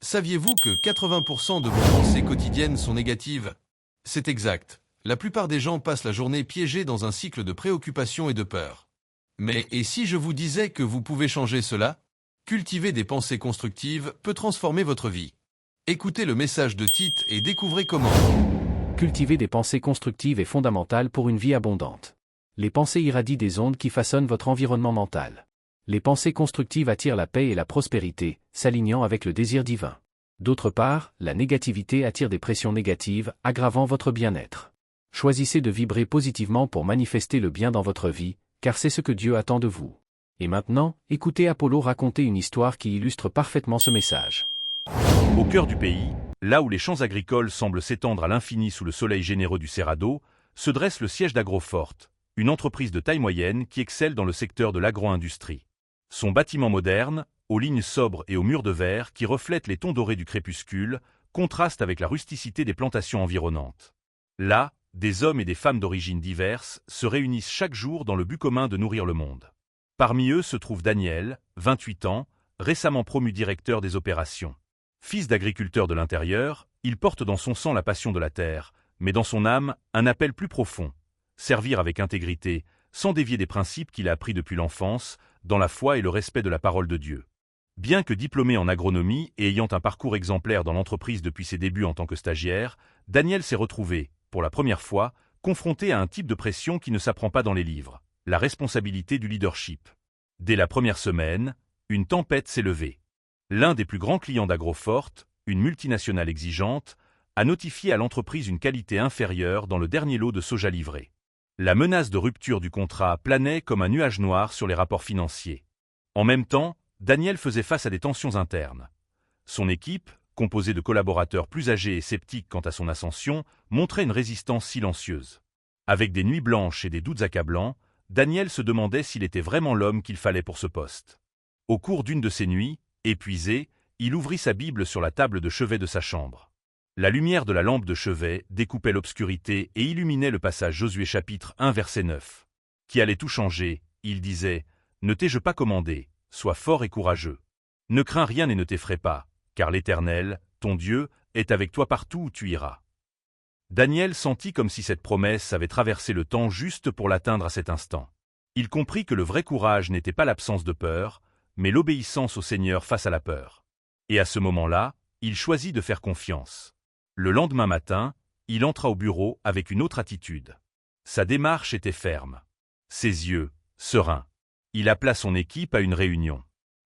Saviez-vous que 80% de vos pensées quotidiennes sont négatives? C'est exact. La plupart des gens passent la journée piégés dans un cycle de préoccupation et de peur. Mais et si je vous disais que vous pouvez changer cela? Cultiver des pensées constructives peut transformer votre vie. Écoutez le message de Tite et découvrez comment. Cultiver des pensées constructives est fondamental pour une vie abondante. Les pensées irradient des ondes qui façonnent votre environnement mental. Les pensées constructives attirent la paix et la prospérité, s'alignant avec le désir divin. D'autre part, la négativité attire des pressions négatives, aggravant votre bien-être. Choisissez de vibrer positivement pour manifester le bien dans votre vie, car c'est ce que Dieu attend de vous. Et maintenant, écoutez Apollo raconter une histoire qui illustre parfaitement ce message. Au cœur du pays, là où les champs agricoles semblent s'étendre à l'infini sous le soleil généreux du Cerrado, se dresse le siège d'Agroforte, une entreprise de taille moyenne qui excelle dans le secteur de l'agro-industrie. Son bâtiment moderne, aux lignes sobres et aux murs de verre qui reflètent les tons dorés du crépuscule, contraste avec la rusticité des plantations environnantes. Là, des hommes et des femmes d'origines diverses se réunissent chaque jour dans le but commun de nourrir le monde. Parmi eux se trouve Daniel, 28 ans, récemment promu directeur des opérations. Fils d'agriculteur de l'intérieur, il porte dans son sang la passion de la terre, mais dans son âme, un appel plus profond. Servir avec intégrité, sans dévier des principes qu'il a appris depuis l'enfance, dans la foi et le respect de la parole de Dieu. Bien que diplômé en agronomie et ayant un parcours exemplaire dans l'entreprise depuis ses débuts en tant que stagiaire, Daniel s'est retrouvé, pour la première fois, confronté à un type de pression qui ne s'apprend pas dans les livres, la responsabilité du leadership. Dès la première semaine, une tempête s'est levée. L'un des plus grands clients d'Agroforte, une multinationale exigeante, a notifié à l'entreprise une qualité inférieure dans le dernier lot de soja livré. La menace de rupture du contrat planait comme un nuage noir sur les rapports financiers. En même temps, Daniel faisait face à des tensions internes. Son équipe, composée de collaborateurs plus âgés et sceptiques quant à son ascension, montrait une résistance silencieuse. Avec des nuits blanches et des doutes accablants, Daniel se demandait s'il était vraiment l'homme qu'il fallait pour ce poste. Au cours d'une de ces nuits, épuisé, il ouvrit sa Bible sur la table de chevet de sa chambre. La lumière de la lampe de chevet découpait l'obscurité et illuminait le passage Josué chapitre 1 verset 9. Qui allait tout changer, il disait « Ne t'ai-je pas commandé, sois fort et courageux. Ne crains rien et ne t'effraie pas, car l'Éternel, ton Dieu, est avec toi partout où tu iras. » Daniel sentit comme si cette promesse avait traversé le temps juste pour l'atteindre à cet instant. Il comprit que le vrai courage n'était pas l'absence de peur, mais l'obéissance au Seigneur face à la peur. Et à ce moment-là, il choisit de faire confiance. Le lendemain matin, il entra au bureau avec une autre attitude. Sa démarche était ferme. Ses yeux, sereins. Il appela son équipe à une réunion.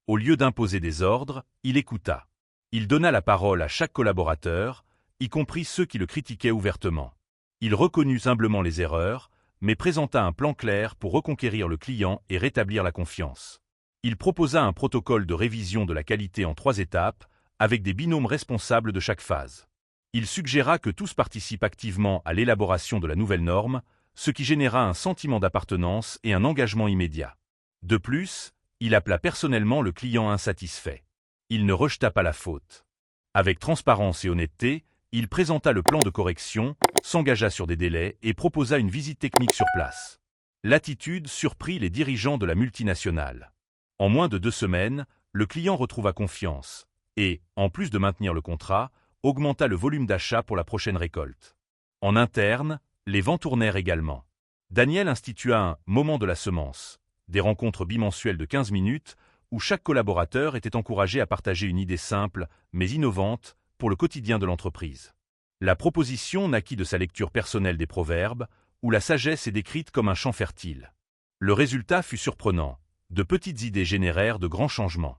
Au lieu d'imposer des ordres, il écouta. Il donna la parole à chaque collaborateur, y compris ceux qui le critiquaient ouvertement. Il reconnut humblement les erreurs, mais présenta un plan clair pour reconquérir le client et rétablir la confiance. Il proposa un protocole de révision de la qualité en 3 étapes, avec des binômes responsables de chaque phase. Il suggéra que tous participent activement à l'élaboration de la nouvelle norme, ce qui généra un sentiment d'appartenance et un engagement immédiat. De plus, il appela personnellement le client insatisfait. Il ne rejeta pas la faute. Avec transparence et honnêteté, il présenta le plan de correction, s'engagea sur des délais et proposa une visite technique sur place. L'attitude surprit les dirigeants de la multinationale. En moins de 2 semaines, le client retrouva confiance et, en plus de maintenir le contrat, augmenta le volume d'achat pour la prochaine récolte. En interne, les vents tournèrent également. Daniel institua un « moment de la semence », des rencontres bimensuelles de 15 minutes où chaque collaborateur était encouragé à partager une idée simple, mais innovante, pour le quotidien de l'entreprise. La proposition naquit de sa lecture personnelle des proverbes, où la sagesse est décrite comme un champ fertile. Le résultat fut surprenant. De petites idées générèrent de grands changements.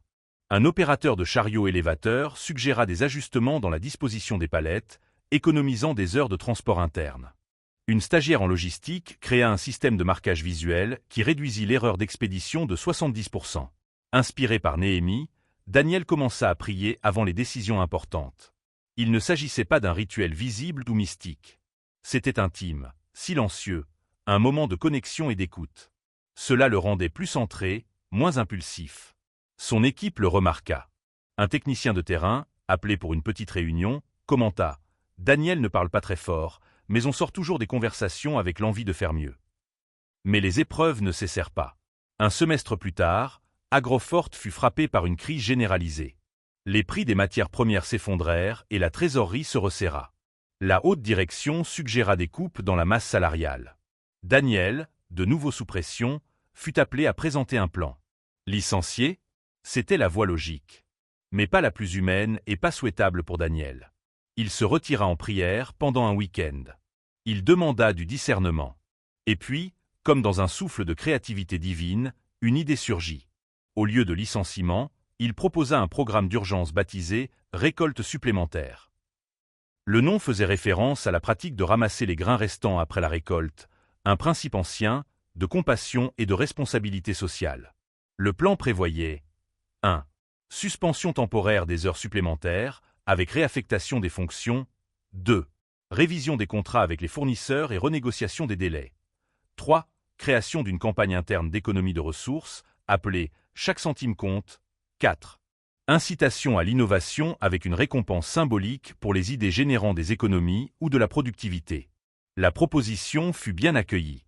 Un opérateur de chariot élévateur suggéra des ajustements dans la disposition des palettes, économisant des heures de transport interne. Une stagiaire en logistique créa un système de marquage visuel qui réduisit l'erreur d'expédition de 70%. Inspiré par Néhémie, Daniel commença à prier avant les décisions importantes. Il ne s'agissait pas d'un rituel visible ou mystique. C'était intime, silencieux, un moment de connexion et d'écoute. Cela le rendait plus centré, moins impulsif. Son équipe le remarqua. Un technicien de terrain, appelé pour une petite réunion, commenta « Daniel ne parle pas très fort, mais on sort toujours des conversations avec l'envie de faire mieux. » Mais les épreuves ne cessèrent pas. Un semestre plus tard, Agroforte fut frappé par une crise généralisée. Les prix des matières premières s'effondrèrent et la trésorerie se resserra. La haute direction suggéra des coupes dans la masse salariale. Daniel, de nouveau sous pression, fut appelé à présenter un plan. Licencié, c'était la voie logique. Mais pas la plus humaine et pas souhaitable pour Daniel. Il se retira en prière pendant un week-end. Il demanda du discernement. Et puis, comme dans un souffle de créativité divine, une idée surgit. Au lieu de licenciement, il proposa un programme d'urgence baptisé « Récolte supplémentaire ». Le nom faisait référence à la pratique de ramasser les grains restants après la récolte, un principe ancien, de compassion et de responsabilité sociale. Le plan prévoyait 1. Suspension temporaire des heures supplémentaires, avec réaffectation des fonctions. 2. Révision des contrats avec les fournisseurs et renégociation des délais. 3. Création d'une campagne interne d'économie de ressources, appelée « Chaque centime compte ». 4. Incitation à l'innovation avec une récompense symbolique pour les idées générant des économies ou de la productivité. La proposition fut bien accueillie.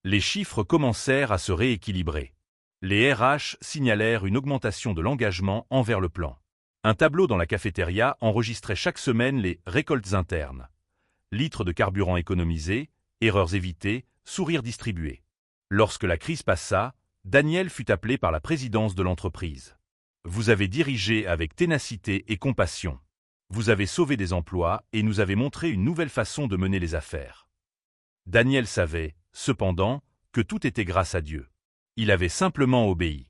Les chiffres commencèrent à se rééquilibrer. Les RH signalèrent une augmentation de l'engagement envers le plan. Un tableau dans la cafétéria enregistrait chaque semaine les récoltes internes. Litres de carburant économisés, erreurs évitées, sourires distribués. Lorsque la crise passa, Daniel fut appelé par la présidence de l'entreprise. Vous avez dirigé avec ténacité et compassion. Vous avez sauvé des emplois et nous avez montré une nouvelle façon de mener les affaires. Daniel savait, cependant, que tout était grâce à Dieu. Il avait simplement obéi.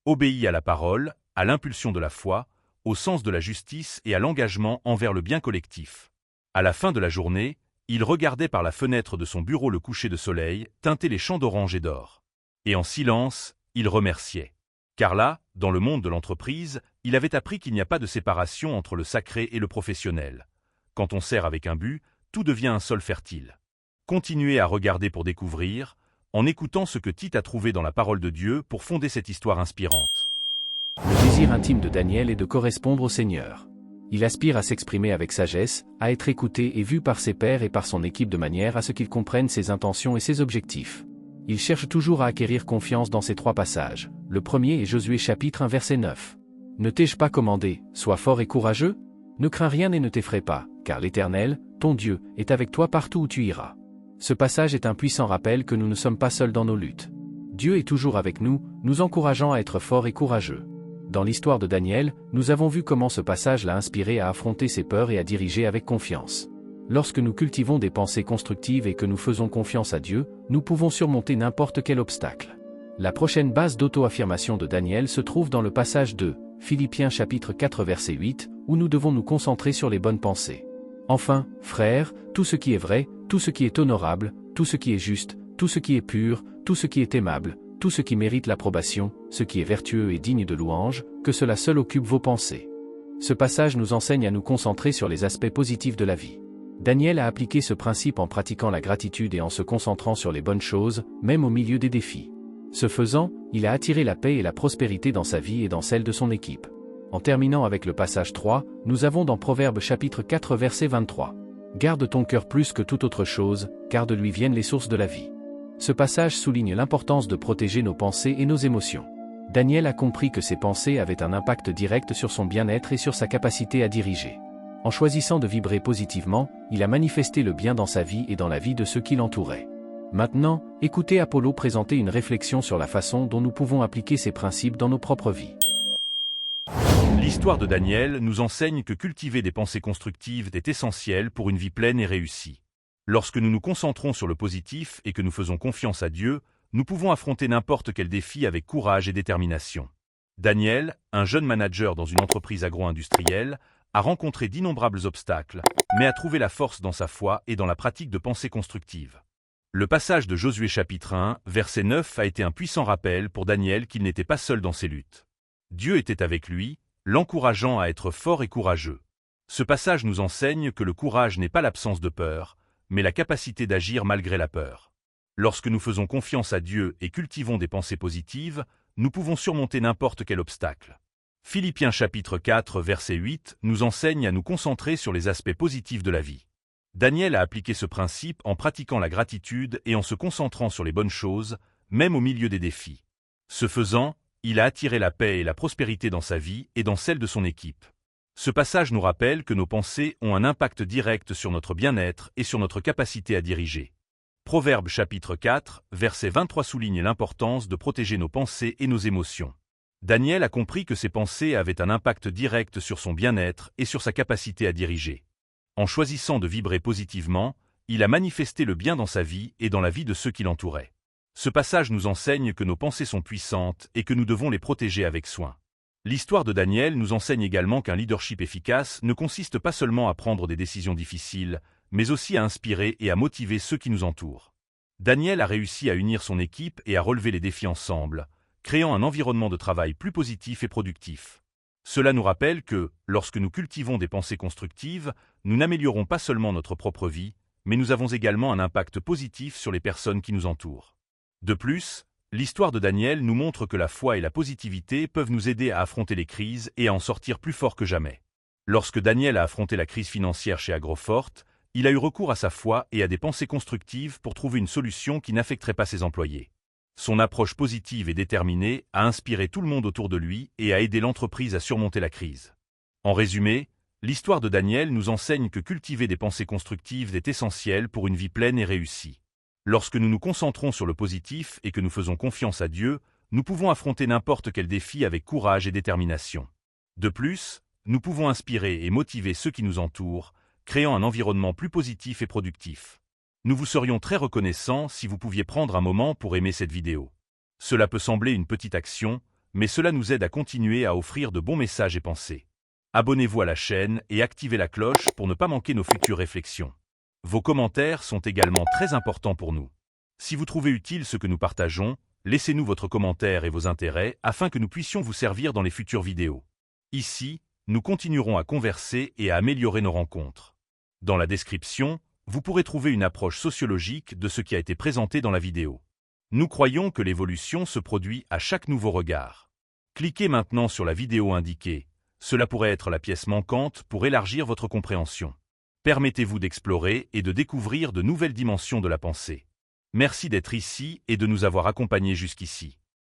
Obéi à la parole, à l'impulsion de la foi, au sens de la justice et à l'engagement envers le bien collectif. À la fin de la journée, il regardait par la fenêtre de son bureau le coucher de soleil teinter les champs d'orange et d'or. Et en silence, il remerciait. Car là, dans le monde de l'entreprise, il avait appris qu'il n'y a pas de séparation entre le sacré et le professionnel. Quand on sert avec un but, tout devient un sol fertile. Continuez à regarder pour découvrir, en écoutant ce que Tite a trouvé dans la parole de Dieu pour fonder cette histoire inspirante. Le désir intime de Daniel est de correspondre au Seigneur. Il aspire à s'exprimer avec sagesse, à être écouté et vu par ses pairs et par son équipe de manière à ce qu'ils comprennent ses intentions et ses objectifs. Il cherche toujours à acquérir confiance dans ces 3 passages. Le premier est Josué chapitre 1 verset 9. Ne t'ai-je pas commandé, sois fort et courageux? Ne crains rien et ne t'effraie pas, car l'Éternel, ton Dieu, est avec toi partout où tu iras. Ce passage est un puissant rappel que nous ne sommes pas seuls dans nos luttes. Dieu est toujours avec nous, nous encourageant à être forts et courageux. Dans l'histoire de Daniel, nous avons vu comment ce passage l'a inspiré à affronter ses peurs et à diriger avec confiance. Lorsque nous cultivons des pensées constructives et que nous faisons confiance à Dieu, nous pouvons surmonter n'importe quel obstacle. La prochaine base d'auto-affirmation de Daniel se trouve dans le passage 2, Philippiens chapitre 4 verset 8, où nous devons nous concentrer sur les bonnes pensées. Enfin, frères, tout ce qui est vrai, tout ce qui est honorable, tout ce qui est juste, tout ce qui est pur, tout ce qui est aimable, tout ce qui mérite l'approbation, ce qui est vertueux et digne de louange, que cela seul occupe vos pensées. Ce passage nous enseigne à nous concentrer sur les aspects positifs de la vie. Daniel a appliqué ce principe en pratiquant la gratitude et en se concentrant sur les bonnes choses, même au milieu des défis. Ce faisant, il a attiré la paix et la prospérité dans sa vie et dans celle de son équipe. En terminant avec le passage 3, nous avons dans Proverbes chapitre 4 verset 23. Garde ton cœur plus que toute autre chose, car de lui viennent les sources de la vie. Ce passage souligne l'importance de protéger nos pensées et nos émotions. Daniel a compris que ses pensées avaient un impact direct sur son bien-être et sur sa capacité à diriger. En choisissant de vibrer positivement, il a manifesté le bien dans sa vie et dans la vie de ceux qui l'entouraient. Maintenant, écoutez Apollo présenter une réflexion sur la façon dont nous pouvons appliquer ces principes dans nos propres vies. L'histoire de Daniel nous enseigne que cultiver des pensées constructives est essentiel pour une vie pleine et réussie. Lorsque nous nous concentrons sur le positif et que nous faisons confiance à Dieu, nous pouvons affronter n'importe quel défi avec courage et détermination. Daniel, un jeune manager dans une entreprise agro-industrielle, a rencontré d'innombrables obstacles, mais a trouvé la force dans sa foi et dans la pratique de pensées constructives. Le passage de Josué chapitre 1, verset 9 a été un puissant rappel pour Daniel qu'il n'était pas seul dans ses luttes. Dieu était avec lui, l'encourageant à être fort et courageux. Ce passage nous enseigne que le courage n'est pas l'absence de peur, mais la capacité d'agir malgré la peur. Lorsque nous faisons confiance à Dieu et cultivons des pensées positives, nous pouvons surmonter n'importe quel obstacle. Philippiens chapitre 4 verset 8 nous enseigne à nous concentrer sur les aspects positifs de la vie. Daniel a appliqué ce principe en pratiquant la gratitude et en se concentrant sur les bonnes choses, même au milieu des défis. Ce faisant, il a attiré la paix et la prospérité dans sa vie et dans celle de son équipe. Ce passage nous rappelle que nos pensées ont un impact direct sur notre bien-être et sur notre capacité à diriger. Proverbe chapitre 4, verset 23 souligne l'importance de protéger nos pensées et nos émotions. Daniel a compris que ses pensées avaient un impact direct sur son bien-être et sur sa capacité à diriger. En choisissant de vibrer positivement, il a manifesté le bien dans sa vie et dans la vie de ceux qui l'entouraient. Ce passage nous enseigne que nos pensées sont puissantes et que nous devons les protéger avec soin. L'histoire de Daniel nous enseigne également qu'un leadership efficace ne consiste pas seulement à prendre des décisions difficiles, mais aussi à inspirer et à motiver ceux qui nous entourent. Daniel a réussi à unir son équipe et à relever les défis ensemble, créant un environnement de travail plus positif et productif. Cela nous rappelle que, lorsque nous cultivons des pensées constructives, nous n'améliorons pas seulement notre propre vie, mais nous avons également un impact positif sur les personnes qui nous entourent. De plus, l'histoire de Daniel nous montre que la foi et la positivité peuvent nous aider à affronter les crises et à en sortir plus forts que jamais. Lorsque Daniel a affronté la crise financière chez Agrofort, il a eu recours à sa foi et à des pensées constructives pour trouver une solution qui n'affecterait pas ses employés. Son approche positive et déterminée a inspiré tout le monde autour de lui et a aidé l'entreprise à surmonter la crise. En résumé, l'histoire de Daniel nous enseigne que cultiver des pensées constructives est essentiel pour une vie pleine et réussie. Lorsque nous nous concentrons sur le positif et que nous faisons confiance à Dieu, nous pouvons affronter n'importe quel défi avec courage et détermination. De plus, nous pouvons inspirer et motiver ceux qui nous entourent, créant un environnement plus positif et productif. Nous vous serions très reconnaissants si vous pouviez prendre un moment pour aimer cette vidéo. Cela peut sembler une petite action, mais cela nous aide à continuer à offrir de bons messages et pensées. Abonnez-vous à la chaîne et activez la cloche pour ne pas manquer nos futures réflexions. Vos commentaires sont également très importants pour nous. Si vous trouvez utile ce que nous partageons, laissez-nous votre commentaire et vos intérêts afin que nous puissions vous servir dans les futures vidéos. Ici, nous continuerons à converser et à améliorer nos rencontres. Dans la description, vous pourrez trouver une approche sociologique de ce qui a été présenté dans la vidéo. Nous croyons que l'évolution se produit à chaque nouveau regard. Cliquez maintenant sur la vidéo indiquée. Cela pourrait être la pièce manquante pour élargir votre compréhension. Permettez-vous d'explorer et de découvrir de nouvelles dimensions de la pensée. Merci d'être ici et de nous avoir accompagnés jusqu'ici.